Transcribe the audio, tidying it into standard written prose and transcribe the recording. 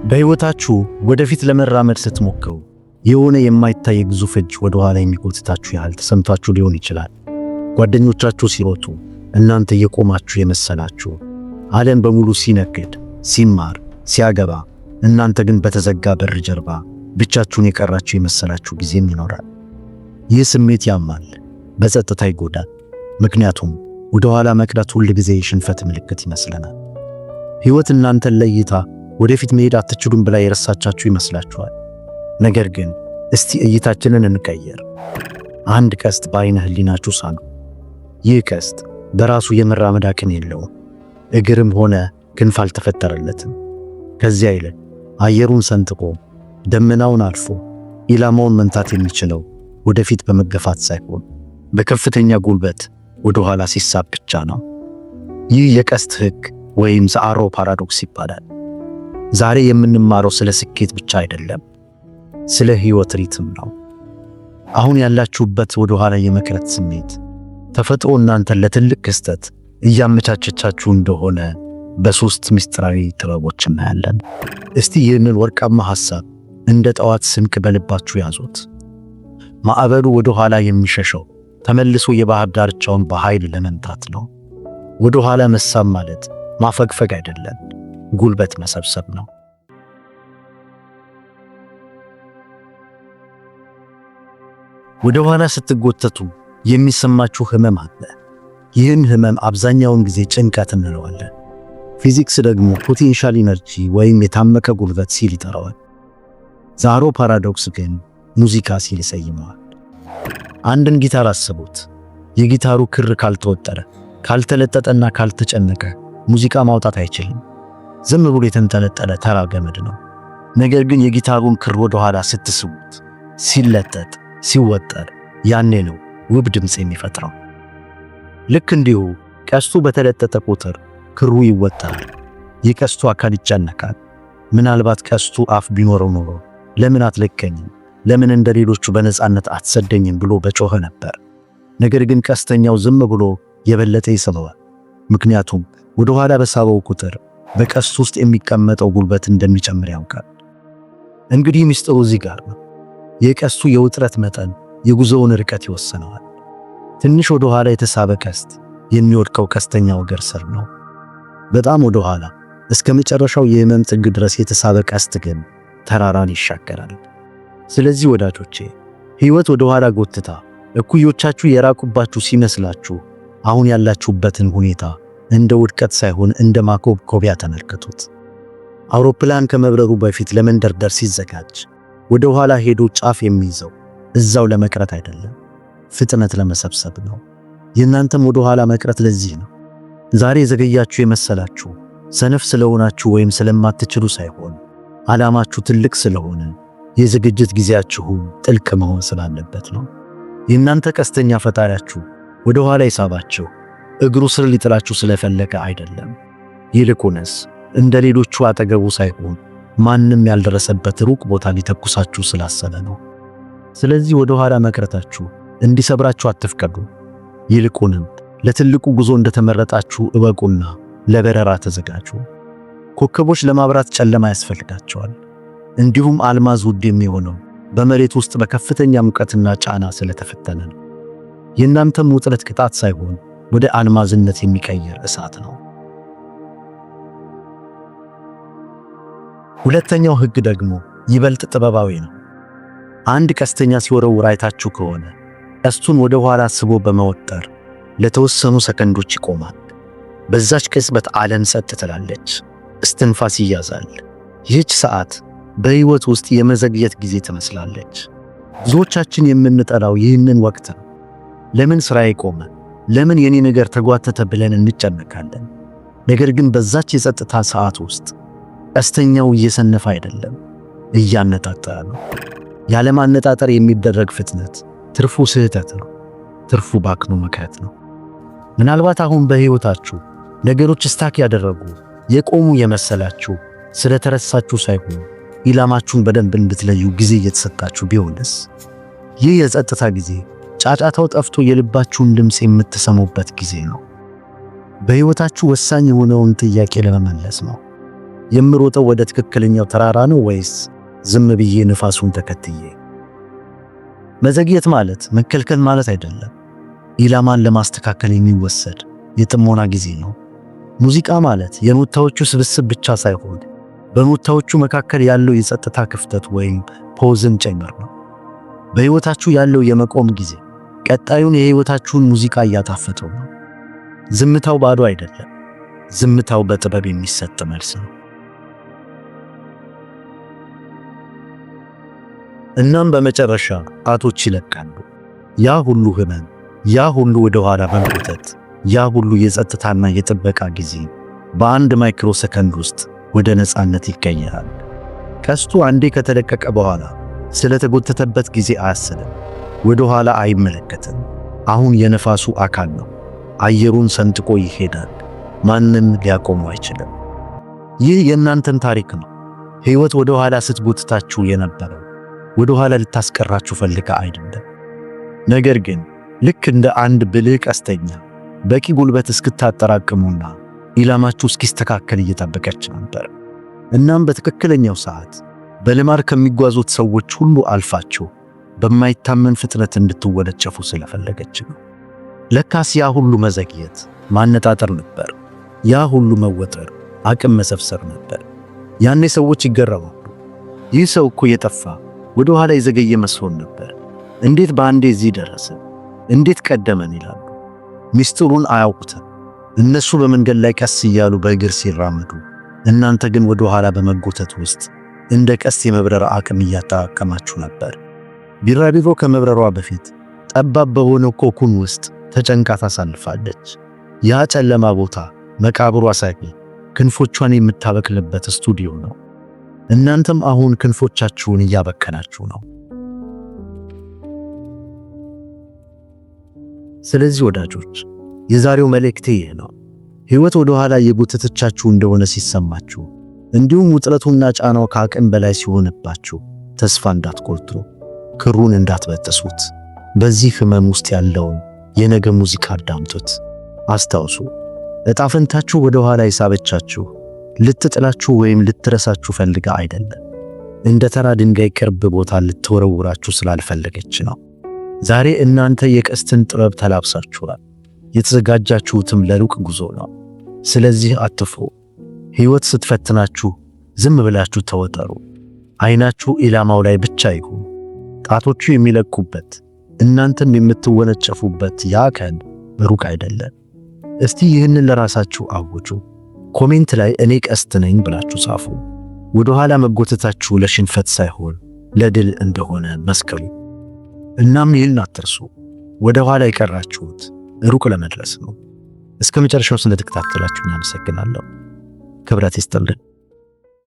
በሕይወታችሁ ወደፊት ለመራመድ ስትሞክሩ የሆነ የማይታይ ግዙፍ እጅ ወደ ኋላ የሚጎትታችሁ ያህል ተሰምታችሁ ሊሆን ይችላል። ጓደኞቻችሁ ሲሮጡ እናንተ የቆማችሁ የመሰላችሁ፣ ዓለም በሙሉ ሲነግድ፣ ሲማር፣ ሲያገባ፣ እናንተ ግን በተዘጋ በር ጀርባ ብቻችሁን የቀራችሁ የመሰላችሁ ጊዜም ይኖራል። ይህ ስሜት ያማል፣ በጸጥታ ይጎዳል። ምክንያቱም ወደ ኋላ መቅረት ሁል ጊዜ የሽንፈት ምልክት ይመስለናል። ሕይወት እናንተን ለይታ ወደፊት መሄድ አትችሉም ብላ የረሳቻችሁ ይመስላችኋል። ነገር ግን እስቲ እይታችንን እንቀየር። አንድ ቀስት በዓይነ ህሊናችሁ ሳሉ። ይህ ቀስት በራሱ የመራመድ አቅም የለውም፣ እግርም ሆነ ክንፍ አልተፈጠረለትም። ከዚያ ይልቅ አየሩን ሰንጥቆ ደመናውን አልፎ ኢላማውን መምታት የሚችለው ወደፊት በመገፋት ሳይሆን በከፍተኛ ጉልበት ወደ ኋላ ሲሳብ ብቻ ነው። ይህ የቀስት ሕግ ወይም ዘአሮ ፓራዶክስ ይባላል። ዛሬ የምንማረው ስለ ስኬት ብቻ አይደለም፣ ስለ ሕይወት ሪትም ነው። አሁን ያላችሁበት ወደ ኋላ የመቅረት ስሜት ተፈጥሮ እናንተን ለትልቅ ክስተት እያመቻቸቻችሁ እንደሆነ በሶስት ምስጢራዊ ጥበቦች እናያለን። እስቲ ይህንን ወርቃማ ሐሳብ እንደ ጠዋት ስንቅ በልባችሁ ያዙት። ማዕበሉ ወደ ኋላ የሚሸሸው ተመልሶ የባህር ዳርቻውን በኃይል ለመምታት ነው። ወደ ኋላ መሳብ ማለት ማፈግፈግ አይደለም፣ ጉልበት መሰብሰብ ነው። ወደ ኋላ ስትጎተቱ የሚሰማችሁ ህመም አለ። ይህን ህመም አብዛኛውን ጊዜ ጭንቀት እንለዋለን። ፊዚክስ ደግሞ ፖቴንሻል ኢነርጂ ወይም የታመቀ ጉልበት ሲል ይጠራዋል። ዘአሮ ፓራዶክስ ግን ሙዚቃ ሲል ይሰይመዋል። አንድን ጊታር አስቡት። የጊታሩ ክር ካልተወጠረ፣ ካልተለጠጠና ካልተጨነቀ ሙዚቃ ማውጣት አይችልም። ዝም ብሎ የተንጠለጠለ ተራ ገመድ ነው። ነገር ግን የጊታሩን ክር ወደ ኋላ ስትስቡት፣ ሲለጠጥ፣ ሲወጠር፣ ያኔ ነው ውብ ድምፅ የሚፈጥረው። ልክ እንዲሁ ቀስቱ በተለጠጠ ቁጥር ክሩ ይወጠራል፣ የቀስቱ አካል ይጨነቃል። ምናልባት ቀስቱ አፍ ቢኖረው ኖሮ ለምን አትለቀኝም፣ ለምን እንደ ሌሎቹ በነፃነት አትሰደኝም ብሎ በጮኸ ነበር። ነገር ግን ቀስተኛው ዝም ብሎ የበለጠ ይስበዋል። ምክንያቱም ወደ ኋላ በሳበው ቁጥር በቀስቱ ውስጥ የሚቀመጠው ጉልበት እንደሚጨምር ያውቃል። እንግዲህ ምስጢሩ እዚህ ጋር ነው። የቀስቱ የውጥረት መጠን የጉዞውን ርቀት ይወስነዋል። ትንሽ ወደ ኋላ የተሳበ ቀስት የሚወድቀው ቀስተኛው እግር ስር ነው። በጣም ወደ ኋላ እስከ መጨረሻው የህመም ጥግ ድረስ የተሳበ ቀስት ግን ተራራን ይሻገራል። ስለዚህ ወዳጆቼ፣ ሕይወት ወደ ኋላ ጎትታ እኩዮቻችሁ የራቁባችሁ ሲመስላችሁ አሁን ያላችሁበትን ሁኔታ እንደ ውድቀት ሳይሆን እንደ ማኮብኮቢያ ተመልከቱት። አውሮፕላን ከመብረሩ በፊት ለመንደርደር ሲዘጋጅ ወደ ኋላ ሄዶ ጫፍ የሚይዘው እዛው ለመቅረት አይደለም፣ ፍጥነት ለመሰብሰብ ነው። የእናንተም ወደ ኋላ መቅረት ለዚህ ነው። ዛሬ የዘገያችሁ የመሰላችሁ ሰነፍ ስለሆናችሁ ወይም ስለማትችሉ ሳይሆን ዓላማችሁ ትልቅ ስለሆነ የዝግጅት ጊዜያችሁ ጥልቅ መሆን ስላለበት ነው። የእናንተ ቀስተኛ ፈጣሪያችሁ ወደ ኋላ ይሳባችሁ እግሩ ስር ሊጥላችሁ ስለፈለገ አይደለም። ይልቁንስ እንደ ሌሎቹ አጠገቡ ሳይሆን ማንም ያልደረሰበት ሩቅ ቦታ ሊተኩሳችሁ ስላሰበ ነው። ስለዚህ ወደ ኋላ መቅረታችሁ እንዲሰብራችሁ አትፍቀዱ። ይልቁንም ለትልቁ ጉዞ እንደተመረጣችሁ እወቁና ለበረራ ተዘጋጁ። ኮከቦች ለማብራት ጨለማ ያስፈልጋቸዋል። እንዲሁም አልማዝ ውድ የሚሆነው በመሬት ውስጥ በከፍተኛ ሙቀትና ጫና ስለተፈተነ ነው። የእናንተም ውጥረት ቅጣት ሳይሆን ወደ አልማዝነት የሚቀየር እሳት ነው። ሁለተኛው ሕግ ደግሞ ይበልጥ ጥበባዊ ነው። አንድ ቀስተኛ ሲወረውር አይታችሁ ከሆነ ቀስቱን ወደ ኋላ ስቦ በመወጠር ለተወሰኑ ሰከንዶች ይቆማል። በዛች ቅጽበት ዓለም ጸጥ ትላለች፣ እስትንፋስ ይያዛል። ይህች ሰዓት በሕይወት ውስጥ የመዘግየት ጊዜ ትመስላለች። ብዙዎቻችን የምንጠላው ይህንን ወቅት ነው። ለምን ሥራዬ ቆመ? ለምን የኔ ነገር ተጓተተ ብለን እንጨነቃለን። ነገር ግን በዛች የጸጥታ ሰዓት ውስጥ ቀስተኛው እየሰነፈ አይደለም፣ እያነጣጠረ ነው። ያለማነጣጠር የሚደረግ ፍጥነት ትርፉ ስህተት ነው፣ ትርፉ ባክኖ መቅረት ነው። ምናልባት አሁን በሕይወታችሁ ነገሮች ስታክ ያደረጉ የቆሙ የመሰላችሁ ስለተረሳችሁ ሳይሆን ኢላማችሁን በደንብ እንድትለዩ ጊዜ እየተሰጣችሁ ቢሆንስ? ይህ የጸጥታ ጊዜ ጫጫታው ጠፍቶ የልባችሁን ድምፅ የምትሰሙበት ጊዜ ነው። በሕይወታችሁ ወሳኝ የሆነውን ጥያቄ ለመመለስ ነው። የምሮጠው ወደ ትክክለኛው ተራራ ነው ወይስ ዝም ብዬ ንፋሱን ተከትዬ? መዘግየት ማለት መከልከል ማለት አይደለም። ኢላማን ለማስተካከል የሚወሰድ የጥሞና ጊዜ ነው። ሙዚቃ ማለት የኖታዎቹ ስብስብ ብቻ ሳይሆን በኖታዎቹ መካከል ያለው የጸጥታ ክፍተት ወይም ፖዝም ጭምር ነው። በሕይወታችሁ ያለው የመቆም ጊዜ ቀጣዩን የሕይወታችሁን ሙዚቃ እያጣፈጠው ነው። ዝምታው ባዶ አይደለም። ዝምታው በጥበብ የሚሰጥ መልስ ነው። እናም በመጨረሻ ጣቶች ይለቃሉ። ያ ሁሉ ህመም፣ ያ ሁሉ ወደ ኋላ መጎተት፣ ያ ሁሉ የጸጥታና የጥበቃ ጊዜ በአንድ ማይክሮ ሰከንድ ውስጥ ወደ ነፃነት ይቀየራል። ቀስቱ አንዴ ከተለቀቀ በኋላ ስለተጎተተበት ጊዜ አያስብም። ወደ ኋላ አይመለከትም። አሁን የነፋሱ አካል ነው። አየሩን ሰንጥቆ ይሄዳል። ማንም ሊያቆመው አይችልም። ይህ የእናንተን ታሪክ ነው። ሕይወት ወደ ኋላ ስትጎትታችሁ የነበረው ወደ ኋላ ልታስቀራችሁ ፈልጋ አይደለም። ነገር ግን ልክ እንደ አንድ ብልህ ቀስተኛ በቂ ጉልበት እስክታጠራቅሙና ኢላማችሁ እስኪስተካከል እየጠበቀች ነበር። እናም በትክክለኛው ሰዓት በልማድ ከሚጓዙት ሰዎች ሁሉ አልፋችሁ በማይታመን ፍጥነት እንድትወነጨፉ ስለፈለገች ነው። ለካስ ያ ሁሉ መዘግየት ማነጣጠር ነበር። ያ ሁሉ መወጠር አቅም መሰብሰብ ነበር። ያኔ ሰዎች ይገረማሉ። ይህ ሰው እኮ የጠፋ ወደ ኋላ የዘገየ መስሎን ነበር። እንዴት በአንዴ እዚህ ደረሰ? እንዴት ቀደመን ይላሉ። ሚስጥሩን አያውቁትም። እነሱ በመንገድ ላይ ቀስ እያሉ በእግር ሲራመዱ፣ እናንተ ግን ወደ ኋላ በመጎተት ውስጥ እንደ ቀስት የመብረር አቅም እያጠራቀማችሁ ነበር። ቢራቢሮ ከመብረሯ በፊት ጠባብ በሆነው ኮኩን ውስጥ ተጨንቃ ታሳልፋለች። ያ ጨለማ ቦታ መቃብሯ ሳይሆን ክንፎቿን የምታበቅልበት ስቱዲዮ ነው። እናንተም አሁን ክንፎቻችሁን እያበከናችሁ ነው። ስለዚህ ወዳጆች የዛሬው መልእክቴ ይህ ነው። ሕይወት ወደ ኋላ የጎተተቻችሁ እንደሆነ ሲሰማችሁ፣ እንዲሁም ውጥረቱና ጫናው ከአቅም በላይ ሲሆንባችሁ ተስፋ እንዳትቆርጡ፣ ክሩን እንዳትበጥሱት። በዚህ ህመም ውስጥ ያለውን የነገ ሙዚቃ አዳምጡት። አስታውሱ፣ ዕጣ ፈንታችሁ ወደ ኋላ የሳበቻችሁ ልትጥላችሁ ወይም ልትረሳችሁ ፈልጋ አይደለም። እንደ ተራ ድንጋይ ቅርብ ቦታ ልትወረውራችሁ ስላልፈለገች ነው። ዛሬ እናንተ የቀስትን ጥበብ ተላብሳችኋል። የተዘጋጃችሁትም ለሩቅ ጉዞ ነው። ስለዚህ አትፍሩ። ሕይወት ስትፈትናችሁ ዝም ብላችሁ ተወጠሩ። ዓይናችሁ ኢላማው ላይ ብቻ ይሁን። ጣቶቹ የሚለቁበት እናንተም የምትወነጨፉበት ያ ቀን በሩቅ አይደለም። እስቲ ይህንን ለራሳችሁ አውጁ። ኮሜንት ላይ እኔ ቀስት ነኝ ብላችሁ ጻፉ። ወደ ኋላ መጎተታችሁ ለሽንፈት ሳይሆን ለድል እንደሆነ መስክሩ። እናም ይህን አትርሱ። ወደ ኋላ የቀራችሁት ሩቅ ለመድረስ ነው። እስከ መጨረሻው ስለተከታተላችሁ አመሰግናለሁ። ክብረት ይስጥልን።